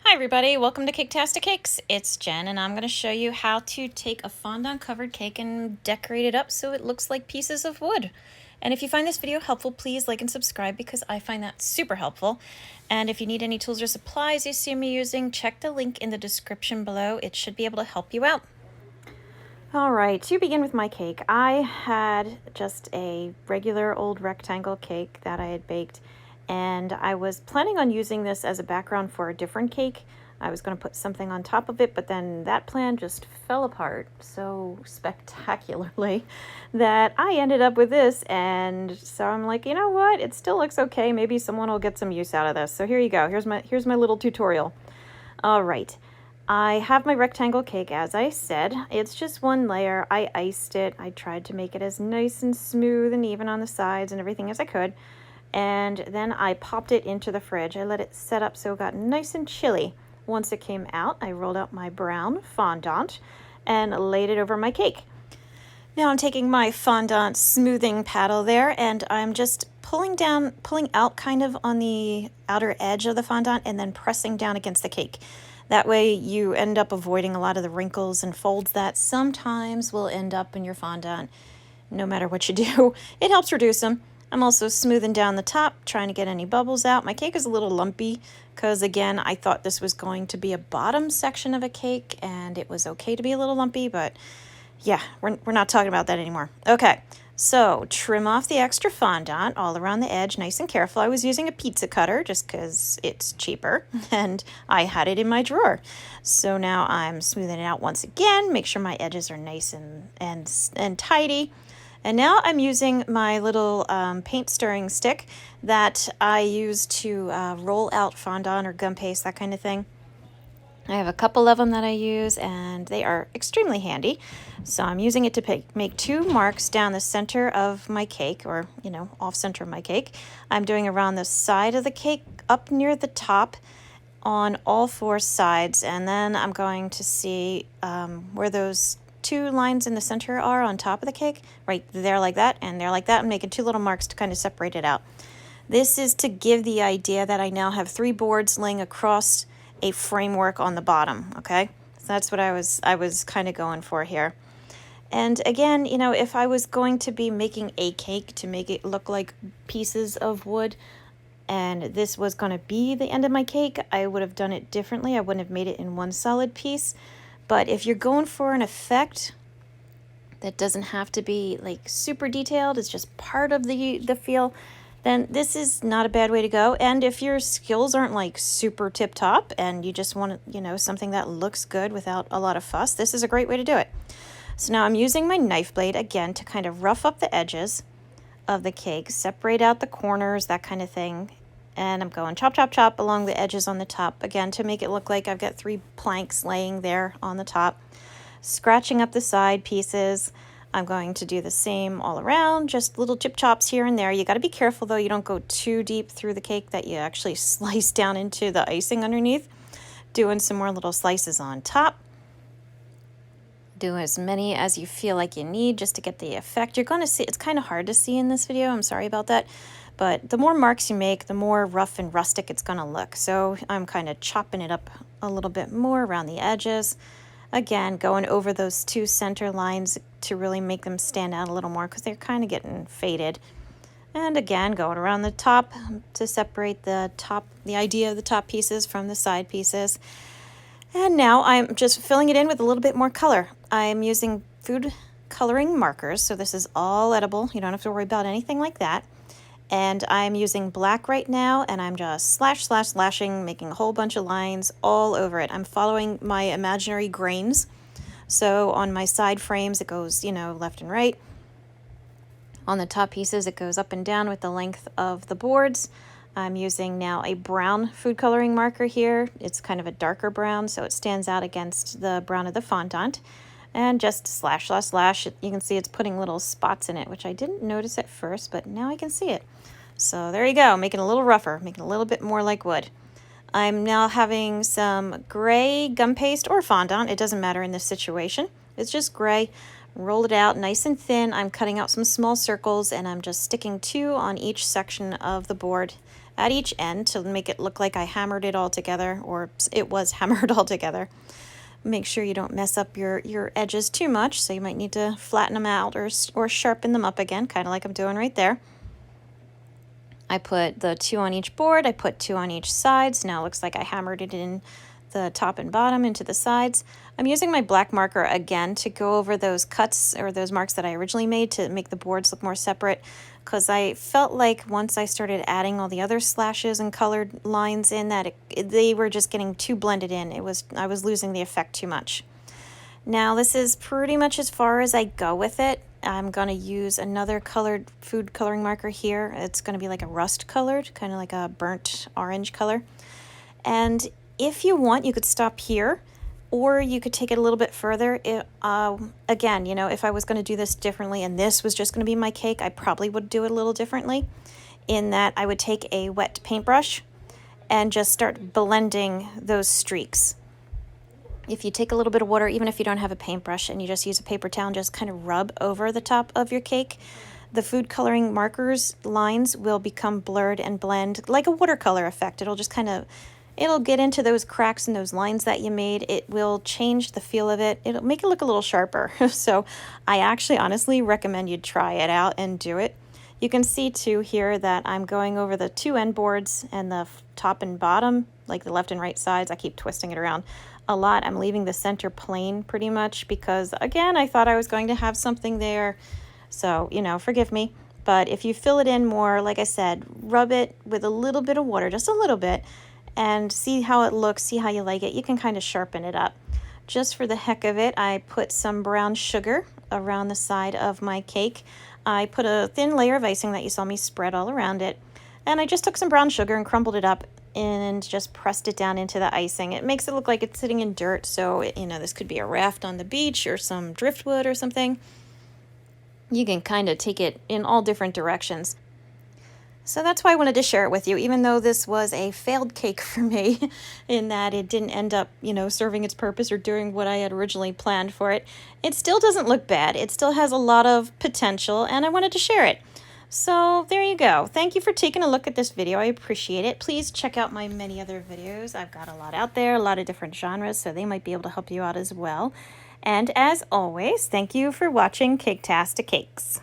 Hi everybody, welcome to Caketastic Cakes. It's Jen and I'm going to show you how to take a fondant covered cake and decorate it up so it looks like pieces of wood. And if you find this video helpful, please like and subscribe because I find that super helpful. And if you need any tools or supplies you see me using, check the link in the description below. It should be able to help you out. Alright, to begin with my cake, I had just a regular old rectangle cake that I had baked. And I was planning on using this as a background for a different cake. I was going to put something on top of it, but then that plan just fell apart so spectacularly that I ended up with this. And so I'm like, you know what? It still looks okay. Maybe someone will get some use out of this. So here you go. Here's my little tutorial. All right. I have my rectangle cake, as I said. It's just one layer. I iced it. I tried to make it as nice and smooth and even on the sides and everything as I could. And then I popped it into the fridge. I let it set up so it got nice and chilly. Once it came out, I rolled out my brown fondant and laid it over my cake. Now I'm taking my fondant smoothing paddle there and I'm just pulling out kind of on the outer edge of the fondant and then pressing down against the cake. That way you end up avoiding a lot of the wrinkles and folds that sometimes will end up in your fondant no matter what you do. It helps reduce them. I'm also smoothing down the top, trying to get any bubbles out. My cake is a little lumpy because, again, I thought this was going to be a bottom section of a cake, and it was okay to be a little lumpy, but yeah, we're not talking about that anymore. Okay, so trim off the extra fondant all around the edge, nice and careful. I was using a pizza cutter just because it's cheaper, and I had it in my drawer. So now I'm smoothing it out once again, make sure my edges are nice and tidy. And now I'm using my little paint stirring stick that I use to roll out fondant or gum paste, that kind of thing. I have a couple of them that I use and they are extremely handy. So I'm using it to make two marks down the center of my cake, or, you know, off center of my cake. I'm doing around the side of the cake up near the top on all four sides. And then I'm going to see where those two lines in the center are on top of the cake, right there like that, and there like that. I'm making two little marks to kind of separate it out. This is to give the idea that I now have three boards laying across a framework on the bottom, okay? So that's what I was kind of going for here. And again, you know, if I was going to be making a cake to make it look like pieces of wood, and this was going to be the end of my cake, I would have done it differently. I wouldn't have made it in one solid piece. But if you're going for an effect that doesn't have to be like super detailed, it's just part of the feel, then this is not a bad way to go. And if your skills aren't like super tip top and you just want, you know, something that looks good without a lot of fuss, this is a great way to do it. So now I'm using my knife blade again to kind of rough up the edges of the cake, separate out the corners, that kind of thing. And I'm going chop, chop, chop along the edges on the top, again, to make it look like I've got three planks laying there on the top. Scratching up the side pieces. I'm going to do the same all around, just little chip chops here and there. You got to be careful, though, you don't go too deep through the cake that you actually slice down into the icing underneath. Doing some more little slices on top. Do as many as you feel like you need just to get the effect. You're going to see, it's kind of hard to see in this video. I'm sorry about that. But the more marks you make, the more rough and rustic it's going to look. So I'm kind of chopping it up a little bit more around the edges. Again, going over those two center lines to really make them stand out a little more because they're kind of getting faded. And again, going around the top to separate the idea of the top pieces from the side pieces. And now I'm just filling it in with a little bit more color. I'm using food coloring markers, so this is all edible. You don't have to worry about anything like that. And I'm using black right now, and I'm just slashing, making a whole bunch of lines all over it. I'm following my imaginary grains. So on my side frames, it goes, you know, left and right. On the top pieces, it goes up and down with the length of the boards. I'm using now a brown food coloring marker here. It's kind of a darker brown, so it stands out against the brown of the fondant. And just slash. You can see it's putting little spots in it, which I didn't notice at first, but now I can see it. So there you go, making it a little rougher, making it a little bit more like wood. I'm now having some gray gum paste or fondant. It doesn't matter in this situation. It's just gray. Roll it out nice and thin. I'm cutting out some small circles and I'm just sticking 2 on each section of the board at each end to make it look like I hammered it all together, or it was hammered all together. Make sure you don't mess up your edges too much, so you might need to flatten them out or sharpen them up again, kind of like I'm doing right there. I put the 2 on each board, I put 2 on each side, so now it looks like I hammered it in the top and bottom into the sides. I'm using my black marker again to go over those cuts or those marks that I originally made to make the boards look more separate, because I felt like once I started adding all the other slashes and colored lines in that they were just getting too blended in. I was losing the effect too much. Now this is pretty much as far as I go with it. I'm going to use another colored food coloring marker here. It's going to be like a rust colored, kind of like a burnt orange color. And if you want, you could stop here, or you could take it a little bit further. Again, you know, if I was going to do this differently and this was just going to be my cake, I probably would do it a little differently, in that I would take a wet paintbrush and just start blending those streaks. If you take a little bit of water, even if you don't have a paintbrush, and you just use a paper towel and just kind of rub over the top of your cake, the food coloring markers lines will become blurred and blend like a watercolor effect. It'll just kind of, it'll get into those cracks and those lines that you made. It will change the feel of it. It'll make it look a little sharper. So I actually honestly recommend you try it out and do it. You can see too here that I'm going over the 2 end boards and the top and bottom, like the left and right sides. I keep twisting it around a lot. I'm leaving the center plain pretty much because, again, I thought I was going to have something there. So, you know, forgive me. But if you fill it in more, like I said, rub it with a little bit of water, just a little bit, and see how it looks, see how you like it. You can kind of sharpen it up. Just for the heck of it, I put some brown sugar around the side of my cake. I put a thin layer of icing that you saw me spread all around it. And I just took some brown sugar and crumbled it up and just pressed it down into the icing. It makes it look like it's sitting in dirt, so you know, this could be a raft on the beach or some driftwood or something. You can kind of take it in all different directions. So that's why I wanted to share it with you, even though this was a failed cake for me in that it didn't end up, you know, serving its purpose or doing what I had originally planned for it. It still doesn't look bad. It still has a lot of potential, and I wanted to share it. So there you go. Thank you for taking a look at this video. I appreciate it. Please check out my many other videos. I've got a lot out there, a lot of different genres, so they might be able to help you out as well. And as always, thank you for watching Caketastic Cakes.